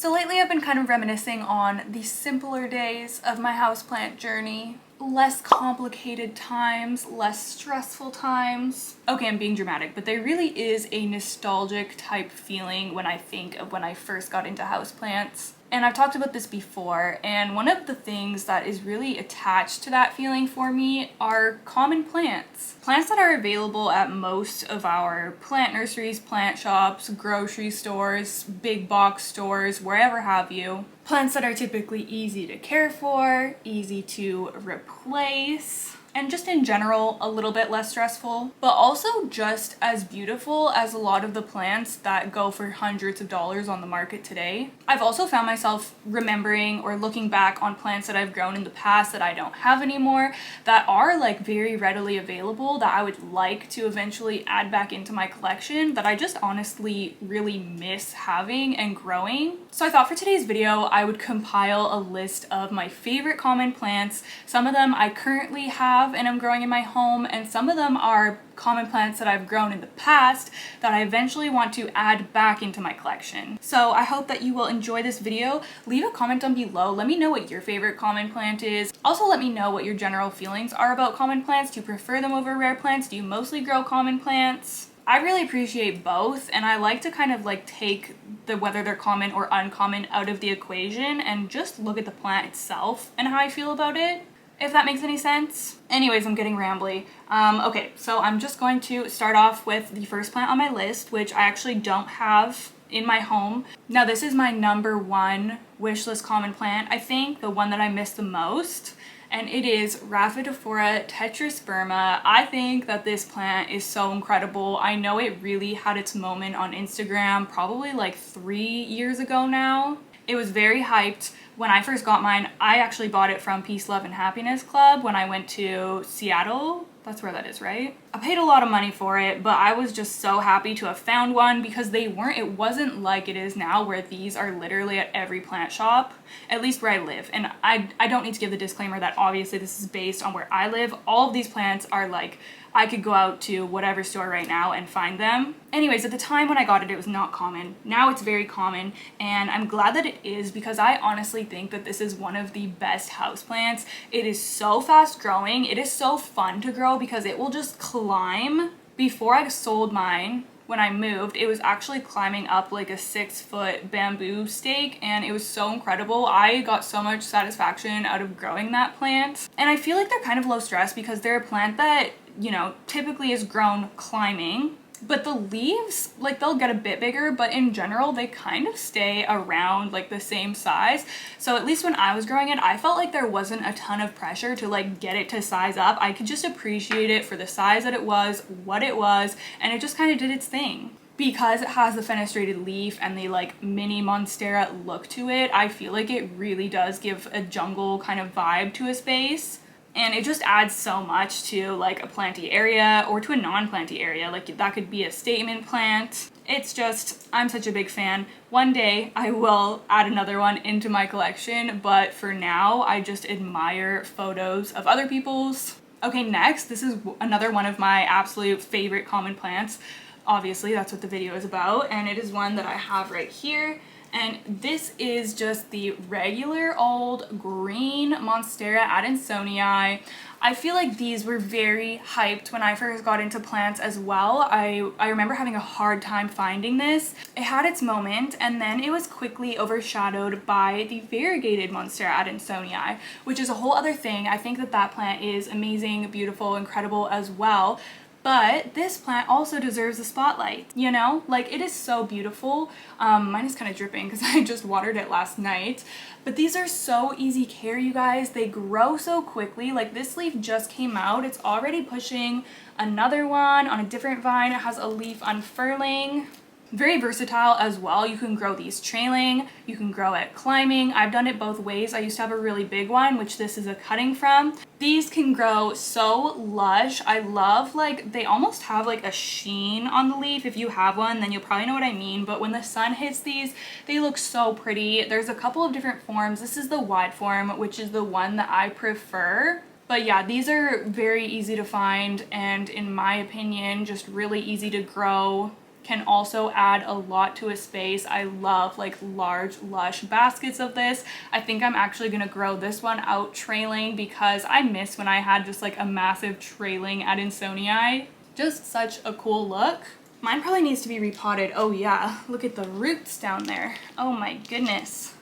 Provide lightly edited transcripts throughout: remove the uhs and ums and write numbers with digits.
So lately I've been kind of reminiscing on the simpler days of my houseplant journey. Less complicated times, less stressful times. Okay, I'm being dramatic, but there really is a nostalgic type feeling when I think of when I first got into houseplants. And I've talked about this before, and one of the things that is really attached to that feeling for me are common plants. Plants that are available at most of our plant nurseries, plant shops, grocery stores, big box stores, wherever have you. Plants that are typically easy to care for, easy to replace, and just in general a little bit less stressful, but also just as beautiful as a lot of the plants that go for hundreds of dollars on the market today. I've also found myself remembering or looking back on plants that I've grown in the past that I don't have anymore, that are like very readily available, that I would like to eventually add back into my collection, that I just honestly really miss having and growing. So I thought for today's video I would compile a list of my favorite common plants. Some of them I currently have and I'm growing in my home, and some of them are common plants that I've grown in the past that I eventually want to add back into my collection. So I hope that you will enjoy this video. Leave a comment down below. Let me know what your favorite common plant is. Also let me know what your general feelings are about common plants. Do you prefer them over rare plants? Do you mostly grow common plants? I really appreciate both, and I like to kind of like take the whether they're common or uncommon out of the equation and just look at the plant itself and how I feel about it, if that makes any sense. Anyways, I'm getting rambly. Okay, so I'm just going to start off with the first plant on my list, which I actually don't have in my home. Now, this is my number one wish list common plant, I think, the one that I miss the most, and it is Raphidophora tetrasperma. I think that this plant is so incredible. I know it really had its moment on Instagram probably like 3 years ago now. It was very hyped. When I first got mine, I actually bought it from Peace, Love, and Happiness Club when I went to Seattle. That's where that is, right? I paid a lot of money for it, but I was just so happy to have found one because it wasn't like it is now where these are literally at every plant shop, at least where I live. And I don't need to give the disclaimer that obviously this is based on where I live. All of these plants are like, I could go out to whatever store right now and find them. Anyways, at the time when I got it, it was not common. Now it's very common, and I'm glad that it is because I honestly think that this is one of the best houseplants. It is so fast growing. It is so fun to grow because it will just climb. Before I sold mine, when I moved, it was actually climbing up like a 6-foot bamboo stake, and it was so incredible. I got so much satisfaction out of growing that plant. And I feel like they're kind of low stress because they're a plant that, you know, typically is grown climbing, but the leaves, like, they'll get a bit bigger, but in general they kind of stay around like the same size. So at least when I was growing it, I felt like there wasn't a ton of pressure to like get it to size up. I could just appreciate it for the size that it was, what it was, and it just kind of did its thing. Because it has the fenestrated leaf and the like mini monstera look to it, I feel like it really does give a jungle kind of vibe to a space. And it just adds so much to like a planty area or to a non-planty area. Like that could be a statement plant. It's just, I'm such a big fan. One day I will add another one into my collection, but for now I just admire photos of other people's. Okay, next, this is another one of my absolute favorite common plants. Obviously, that's what the video is about, and it is one that I have right here. And this is just the regular old green monstera adansonii. I feel like these were very hyped when I first got into plants as well. I remember having a hard time finding this. It had its moment, and then it was quickly overshadowed by the variegated monstera adansonii, which is a whole other thing. I think that that plant is amazing, beautiful, incredible as well. But this plant also deserves a spotlight, you know? Like, it is so beautiful. Mine is kind of dripping because I just watered it last night. But these are so easy care, you guys. They grow so quickly. Like, this leaf just came out. It's already pushing another one on a different vine. It has a leaf unfurling. Very versatile as well. You can grow these trailing, you can grow it climbing. I've done it both ways. I used to have a really big one, which this is a cutting from. These can grow so lush. I love, like, they almost have like a sheen on the leaf. If you have one, then you'll probably know what I mean, but when the sun hits these, they look so pretty. There's a couple of different forms. This is the wide form, which is the one that I prefer. But yeah, these are very easy to find and, in my opinion, just really easy to grow. can also add a lot to a space. I love like large, lush baskets of this. I think I'm actually gonna grow this one out trailing because I miss when I had just like a massive trailing adansonii. Just such a cool look. Mine probably needs to be repotted. Oh yeah, look at the roots down there. Oh my goodness.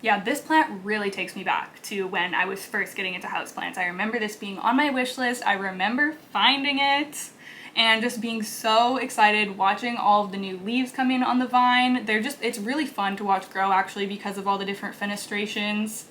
Yeah, this plant really takes me back to when I was first getting into houseplants. I remember this being on my wish list. I remember finding it and just being so excited watching all of the new leaves come in on the vine. It's really fun to watch grow actually because of all the different fenestrations.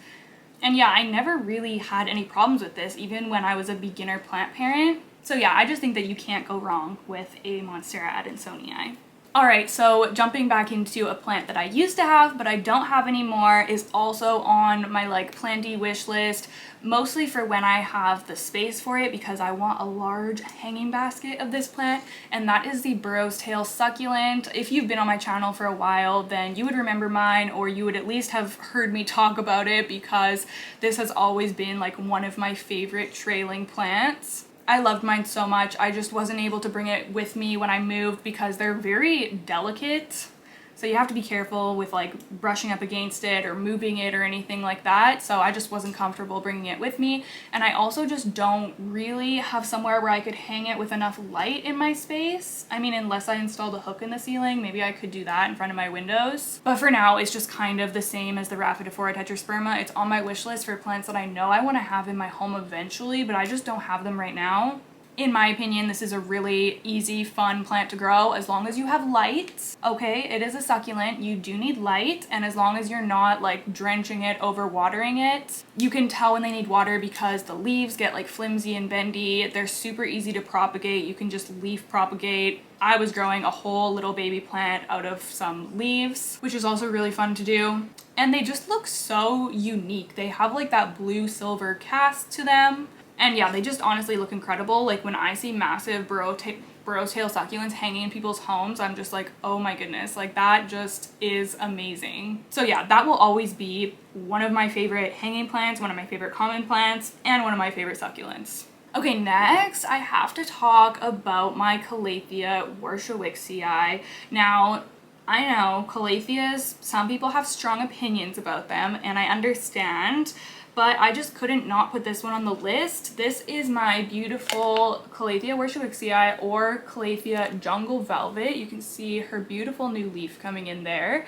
And yeah, I never really had any problems with this even when I was a beginner plant parent. So yeah, I just think that you can't go wrong with a monstera adansonii. Alright, so jumping back into a plant that I used to have but I don't have anymore is also on my like PLANTY wish list, mostly for when I have the space for it because I want a large hanging basket of this plant, and that is the burrowstail succulent. If you've been on my channel for a while, then you would remember mine, or you would at least have heard me talk about it because this has always been like one of my favorite trailing plants. I loved mine so much. I just wasn't able to bring it with me when I moved because they're very delicate. So you have to be careful with like brushing up against it or moving it or anything like that. So I just wasn't comfortable bringing it with me. And I also just don't really have somewhere where I could hang it with enough light in my space. I mean, unless I installed a hook in the ceiling, maybe I could do that in front of my windows. But for now, it's just kind of the same as the raphidophora tetrasperma. It's on my wish list for plants that I know I want to have in my home eventually, but I just don't have them right now. In my opinion, this is a really easy, fun plant to grow as long as you have light. Okay, it is a succulent, you do need light, and as long as you're not like drenching it, over watering it. You can tell when they need water because the leaves get like flimsy and bendy. They're super easy to propagate. You can just leaf propagate. I was growing a whole little baby plant out of some leaves, which is also really fun to do. And they just look so unique. They have like that blue silver cast to them. And yeah, they just honestly look incredible. Like when I see massive burrowstail succulents hanging in people's homes, I'm just like, oh my goodness, like that just is amazing. So yeah, that will always be one of my favorite hanging plants, one of my favorite common plants, and one of my favorite succulents. Okay, next I have to talk about my Calathea warscewiczii. Now, I know Calatheas, some people have strong opinions about them, and I understand, but I just couldn't not put this one on the list. This is my beautiful Calathea warscewiczii, or Calathea jungle velvet. You can see her beautiful new leaf coming in there.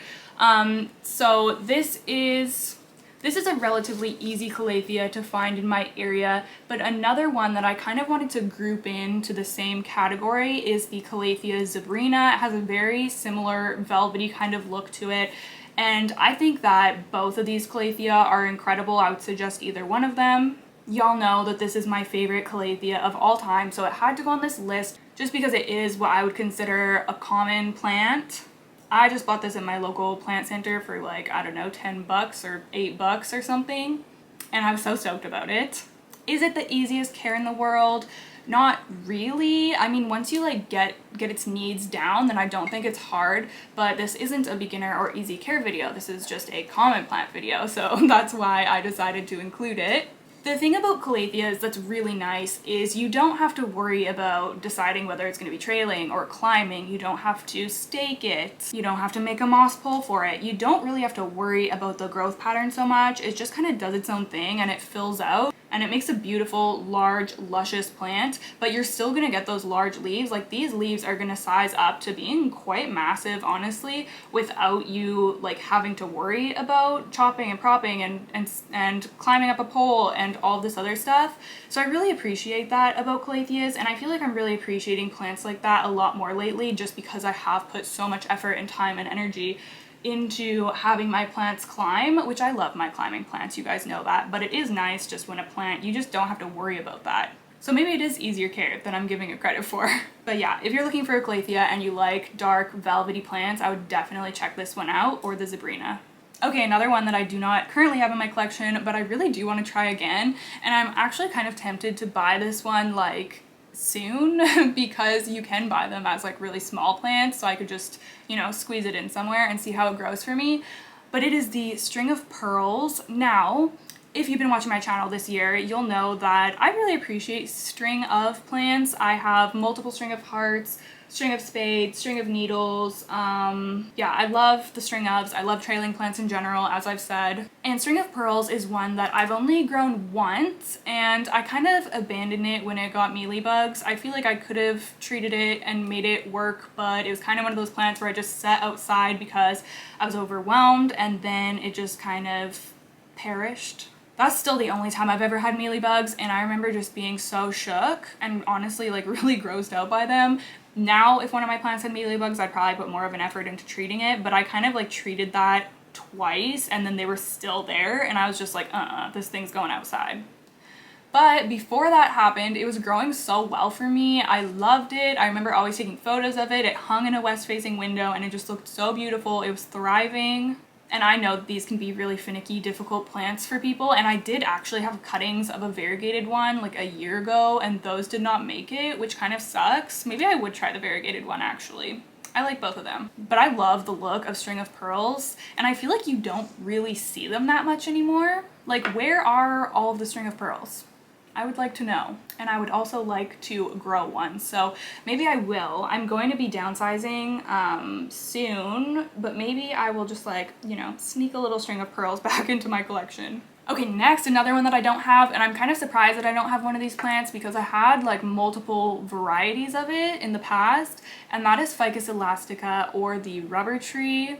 So this is a relatively easy Calathea to find in my area, but another one that I kind of wanted to group into the same category is the Calathea zebrina. It has a very similar velvety kind of look to it. And I think that both of these Calathea are incredible. I would suggest either one of them. Y'all know that this is my favorite Calathea of all time, so it had to go on this list just because it is what I would consider a common plant. I just bought this at my local plant center for like, I don't know, 10 bucks or 8 bucks or something, and I was so stoked about it. Is it the easiest care in the world? Not really. I mean, once you like get its needs down, then I don't think it's hard, but this isn't a beginner or easy care video. This is just a common plant video, so that's why I decided to include it. The thing about Calatheas that's really nice is you don't have to worry about deciding whether it's going to be trailing or climbing. You don't have to stake it. You don't have to make a moss pole for it. You don't really have to worry about the growth pattern so much. It just kind of does its own thing and it fills out. And it makes a beautiful, large, luscious plant, but you're still gonna get those large leaves. Like these leaves are gonna size up to being quite massive, honestly, without you like having to worry about chopping and propping and climbing up a pole and all this other stuff. So I really appreciate that about Calatheas, and I feel like I'm really appreciating plants like that a lot more lately just because I have put so much effort and time and energy into having my plants climb, which I love my climbing plants, you guys know that, but it is nice just when a plant, you just don't have to worry about that. So maybe it is easier care than I'm giving it credit for. But yeah, if you're looking for a Calathea and you like dark velvety plants, I would definitely check this one out, or the zebrina. Okay, another one that I do not currently have in my collection, but I really do want to try again, and I'm actually kind of tempted to buy this one like soon because you can buy them as like really small plants, so I could just, you know, squeeze it in somewhere and see how it grows for me. But it is the string of pearls. Now, if you've been watching my channel this year, you'll know that I really appreciate string of plants. I have multiple string of hearts, string of spades, string of needles. Yeah, I love the string ofs. I love trailing plants in general, as I've said. And string of pearls is one that I've only grown once, and I kind of abandoned it when it got mealybugs. I feel like I could have treated it and made it work, but it was kind of one of those plants where I just set outside because I was overwhelmed, and then it just kind of perished. That's still the only time I've ever had mealybugs, and I remember just being so shook and honestly like really grossed out by them. Now, if one of my plants had mealybugs, I'd probably put more of an effort into treating it, but I kind of like treated that twice and then they were still there, and I was just like, this thing's going outside. But before that happened, it was growing so well for me. I loved it. I remember always taking photos of it. It hung in a west-facing window and it just looked so beautiful. It was thriving. And I know these can be really finicky, difficult plants for people, and I did actually have cuttings of a variegated one like a year ago, and those did not make it, which kind of sucks. Maybe I would try the variegated one actually. I like both of them. But I love the look of string of pearls, and I feel like you don't really see them that much anymore. Like, where are all of the string of pearls? I would like to know, and I would also like to grow one, so maybe I will. I'm going to be downsizing soon, but maybe I will just like, you know, sneak a little string of pearls back into my collection. Okay, next, another one that I don't have, and I'm kind of surprised that I don't have one of these plants because I had like multiple varieties of it in the past, and that is Ficus Elastica, or the rubber tree.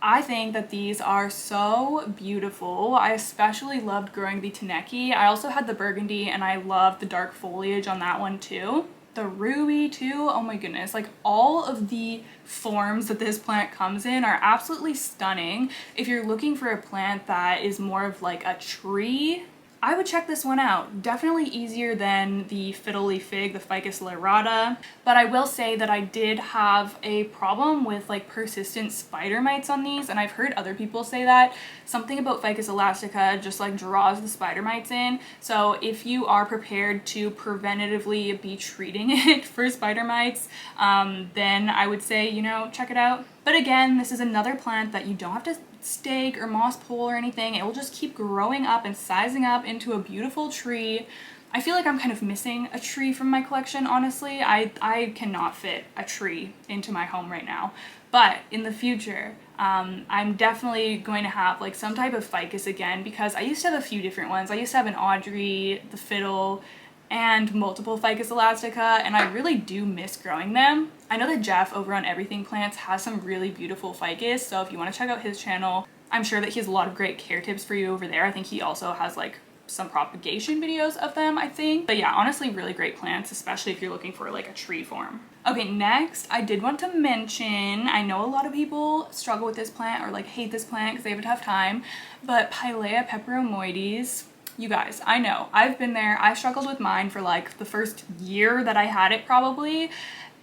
I think that these are so beautiful. I especially loved growing the Taneki. I also had the burgundy, and I loved the dark foliage on that one too. The ruby too, oh my goodness. Like, all of the forms that this plant comes in are absolutely stunning. If you're looking for a plant that is more of like a tree, I would check this one out. Definitely easier than the fiddle leaf fig, the Ficus lyrata. But I will say that I did have a problem with like persistent spider mites on these, and I've heard other people say that. Something about Ficus elastica just like draws the spider mites in. So if you are prepared to preventatively be treating it for spider mites, then I would say, you know, check it out. But again, this is another plant that you don't have to stake or moss pole or anything. It will just keep growing up and sizing up into a beautiful tree. I feel like I'm kind of missing a tree from my collection, honestly. I cannot fit a tree into my home right now. But in the future, I'm definitely going to have like some type of ficus again, because I used to have a few different ones. I used to have an Audrey, the fiddle, and multiple Ficus elastica, and I really do miss growing them. I know that Jeff over on Everything Plants has some really beautiful ficus, so if you want to check out his channel, I'm sure that he has a lot of great care tips for you over there. I think he also has like some propagation videos of them, I think. But yeah, honestly, really great plants, especially if you're looking for like a tree form. Okay, next, I did want to mention, I know a lot of people struggle with this plant or like hate this plant because they have a tough time, but Pilea Pepperonis, you guys, I know, I've been there. I struggled with mine for like the first year that I had it probably,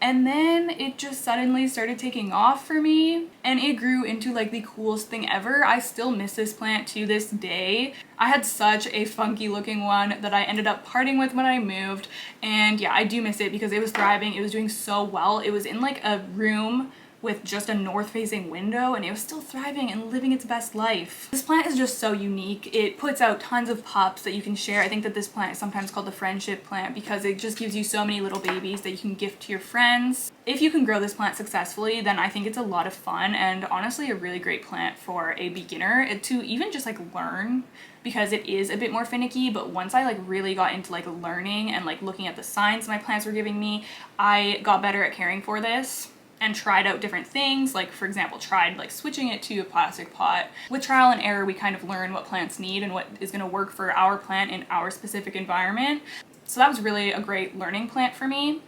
and then it just suddenly started taking off for me, and it grew into like the coolest thing ever. I still miss this plant to this day. I had such a funky looking one that I ended up parting with when I moved, and yeah, I do miss it because it was thriving. It was doing so well. It was in like a room with just a north-facing window, and it was still thriving and living its best life. This plant is just so unique. It puts out tons of pups that you can share. I think that this plant is sometimes called the friendship plant because it just gives you so many little babies that you can gift to your friends. If you can grow this plant successfully, then I think it's a lot of fun and honestly a really great plant for a beginner to even just like learn, because it is a bit more finicky. But once I like really got into like learning and like looking at the signs my plants were giving me, I got better at caring for this and tried out different things. Like, for example, tried like switching it to a plastic pot. With trial and error, we kind of learn what plants need and what is going to work for our plant in our specific environment. So that was really a great learning plant for me.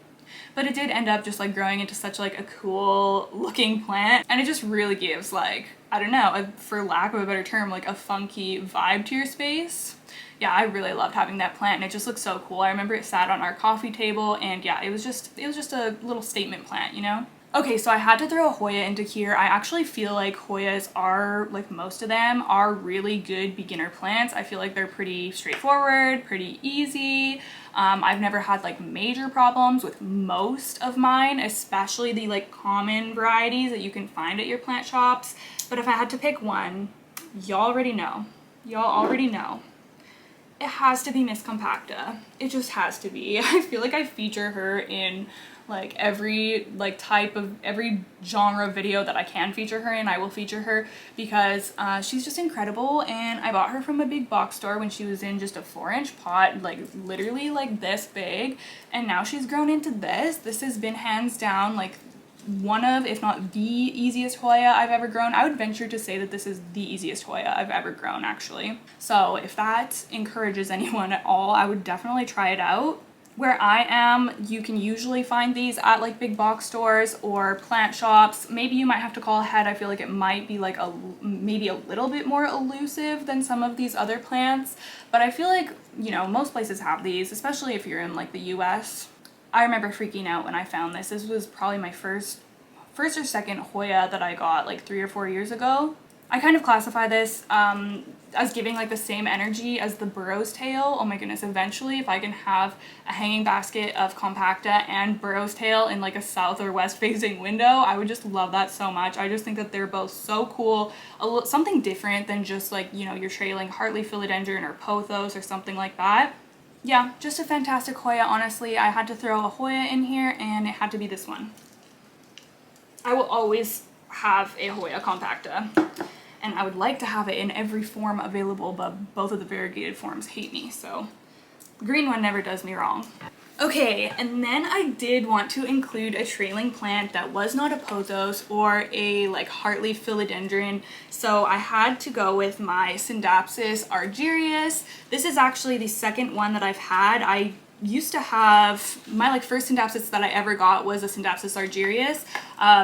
But it did end up just like growing into such like a cool looking plant, and it just really gives like, I don't know, for lack of a better term, like a funky vibe to your space. Yeah, I really loved having that plant, and it just looked so cool. I remember it sat on our coffee table, and yeah, it was just a little statement plant, you know? Okay, so I had to throw a Hoya into here. I actually feel like Hoyas are, like most of them, are really good beginner plants. I feel like they're pretty straightforward, pretty easy. I've never had like major problems with most of mine, especially the like common varieties that you can find at your plant shops. But if I had to pick one, y'all already know. Y'all already know. It has to be Miss Compacta. It just has to be. I feel like I feature her in like every type of every genre video that I can feature her in, I will feature her because she's just incredible. And I bought her from a big box store when she was in just a 4-inch pot, like literally like this big, and now she's grown into this. This has been hands down like one of, if not the easiest Hoya I've ever grown. I would venture to say that this is the easiest Hoya I've ever grown, actually. So if that encourages anyone at all, I would definitely try it out. Where I am, you can usually find these at like big box stores or plant shops. Maybe you might have to call ahead. I feel like it might be like maybe a little bit more elusive than some of these other plants, but I feel like, you know, most places have these, especially if you're in like the US. I remember freaking out when I found this. This was probably my first or second Hoya that I got like 3 or 4 years ago. I kind of classify this as giving like the same energy as the burrowstail. Oh my goodness, eventually if I can have a hanging basket of compacta and burrowstail in like a south or west facing window, I would just love that so much. I just think that they're both so cool, something different than just like, you know, your trailing Hartley philodendron or pothos or something like that. Yeah, just a fantastic Hoya, honestly. I had to throw a Hoya in here and it had to be this one. I will always have a Hoya compacta, and I would like to have it in every form available, but both of the variegated forms hate me, so the green one never does me wrong. Okay, and then I did want to include a trailing plant that was not a pothos or a like Hartley philodendron, so I had to go with my Syndopsis argerius. This is actually the second one that I've had. I used to have, my like first Syndopsis that I ever got was a Syndopsis argerius,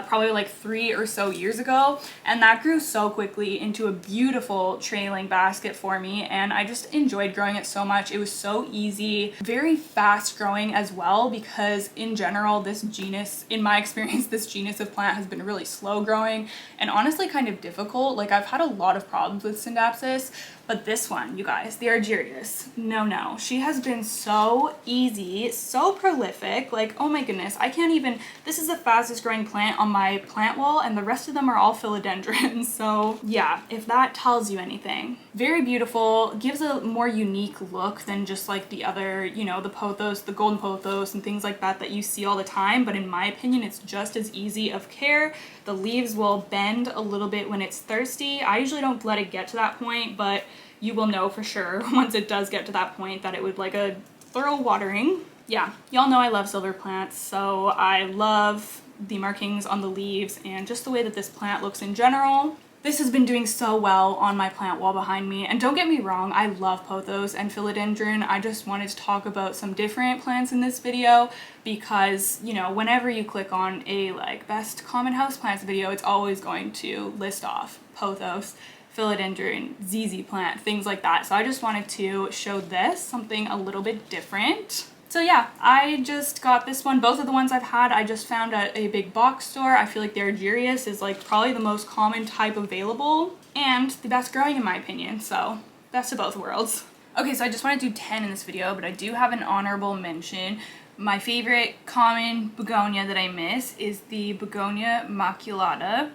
probably like 3 or so years ago, and that grew so quickly into a beautiful trailing basket for me, and I just enjoyed growing it so much. It was so easy, very fast growing as well, because in general this genus, in my experience, this genus of plant has been really slow growing and honestly kind of difficult. Like I've had a lot of problems with Syndopsis, but this one, you guys, the argerius, no, she has been so easy, so prolific. Like, oh my goodness, I can't even, this is the fastest growing plant on my plant wall, and the rest of them are all philodendrons. So yeah, if that tells you anything. Very beautiful, gives a more unique look than just like the other, you know, the pothos, the golden pothos and things like that you see all the time. But in my opinion, it's just as easy of care. The leaves will bend a little bit when it's thirsty. I usually don't let it get to that point, but you will know for sure once it does get to that point that it would like a thorough watering. Yeah, y'all know I love silver plants, so I love the markings on the leaves and just the way that this plant looks in general. This has been doing so well on my plant wall behind me, and don't get me wrong, I love pothos and philodendron. I just wanted to talk about some different plants in this video because, you know, whenever you click on a like best common houseplants video, it's always going to list off pothos, philodendron, ZZ plant, things like that. So I just wanted to show this, something a little bit different. So yeah, I just got this one. Both of the ones I've had, I just found at a big box store. I feel like the argerius is like probably the most common type available and the best growing in my opinion. So best of both worlds. Okay, so I just want to do 10 in this video, but I do have an honorable mention. My favorite common begonia that I miss is the begonia maculata.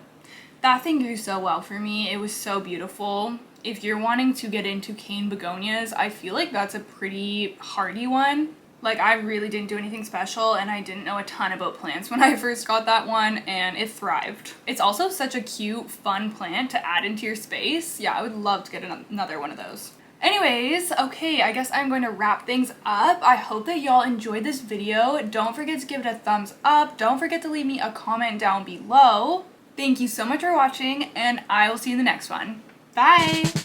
That thing grew so well for me. It was so beautiful. If you're wanting to get into cane begonias, I feel like that's a pretty hardy one. Like, I really didn't do anything special, and I didn't know a ton about plants when I first got that one, and it thrived. It's also such a cute, fun plant to add into your space. Yeah, I would love to get another one of those. Anyways, okay, I guess I'm going to wrap things up. I hope that y'all enjoyed this video. Don't forget to give it a thumbs up. Don't forget to leave me a comment down below. Thank you so much for watching, and I will see you in the next one. Bye!